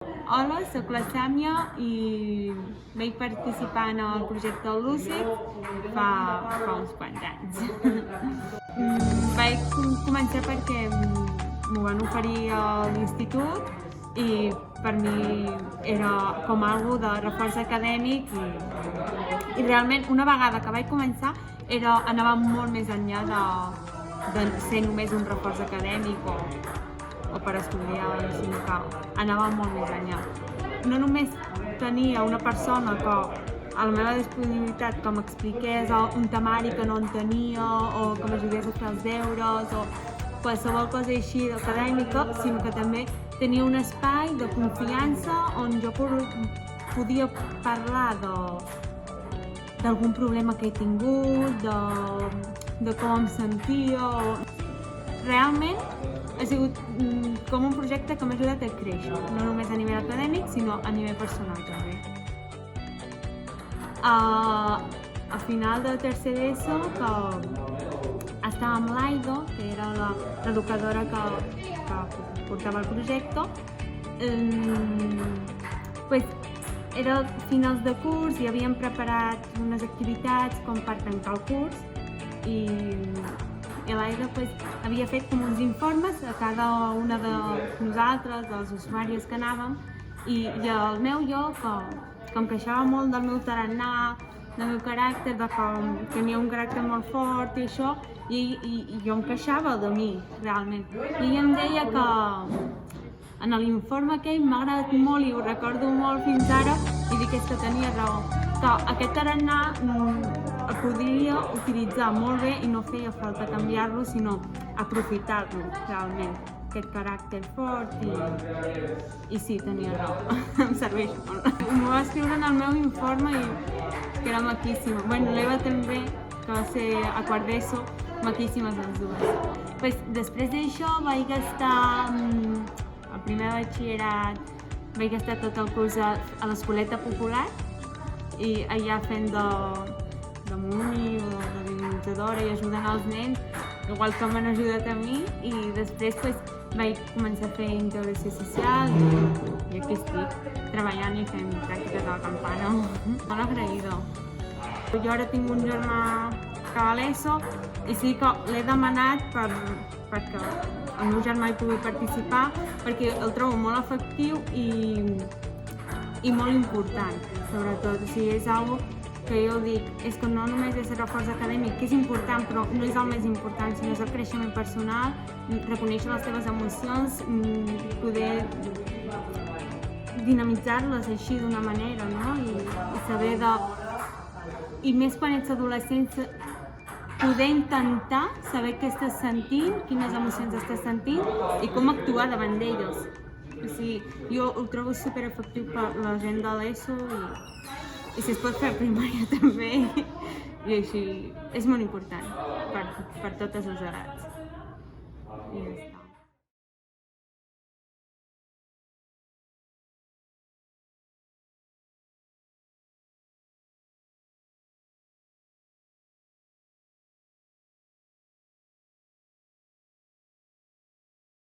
Hola, soc la Sàmia i vaig participar en el projecte Lúcid fa uns quants anys. Vaig començar perquè m'ho van oferir a l'institut i per mi era com algo de reforç acadèmic i realment una vegada que vaig començar anava molt més enllà de ser només un reforç acadèmic o per estudiar, sinó que anava molt més enllà. No només tenia una persona que a la meva disponibilitat que m'expliqués un temari que no entenia o que m'ajudés a fer els deures o qualsevol cosa així acadèmica, sinó que també tenia un espai de confiança on jo podia parlar d'algun problema que he tingut, de com em sentia. Realment ha sigut com un projecte que m'ha ajudat a créixer, no només a nivell acadèmic, sinó a nivell personal també. A final de tercer d'ESO, que estava amb l'Aido, que era l'educadora que portava el projecte, era finals de curs i havíem preparat unes activitats com per tancar el curs i l'Aida havia fet com uns informes a cada una de nosaltres, dels usuaris que anàvem, i el meu jo, que em queixava molt del meu tarannà, del meu caràcter, que tenia un caràcter molt fort i això, i jo em queixava de mi, realment. I ella em deia que en l'informe aquell m'ha agradat molt i ho recordo molt fins ara, i dic que tenia raó, que aquest tarannà el podria utilitzar molt bé i no feia falta canviar-lo, sinó aprofitar-lo realment, aquest caràcter fort i sí, tenia raó, em serveix molt. M'ho va escriure en el meu informe i que era maquíssima. Bueno, l'Eva també, que va ser a quart d'ESO, maquíssimes les dues. Després d'això vaig estar el primer batxillerat, vaig estar tot el curs a l'Escoleta Popular i allà fent de muni o de dinamitzadora i ajudant els nens, igual que m'han ajudat a mi, i després vaig començar a fer integració social i aquí estic, treballant i fent pràctiques a la campana. Molt agraïda. Jo ara tinc un germà que va a l'ESO i sí que l'he demanat perquè el meu germà hi pugui participar, perquè el trobo molt efectiu i molt important, sobretot. O sigui, és una cosa que jo dic, és que no només és el reforç acadèmic, que és important, però no és el més important, sinó és el creixement personal, reconèixer les teves emocions, poder dinamitzar-les així d'una manera, no? I saber I més quan ets adolescent, poder intentar saber què estàs sentint, quines emocions estàs sentint i com actuar davant d'elles. O sigui, jo ho trobo superefectiu per la gent de l'ESO i si es pot fer a primària també, i així és molt important per totes les edats. I ja està.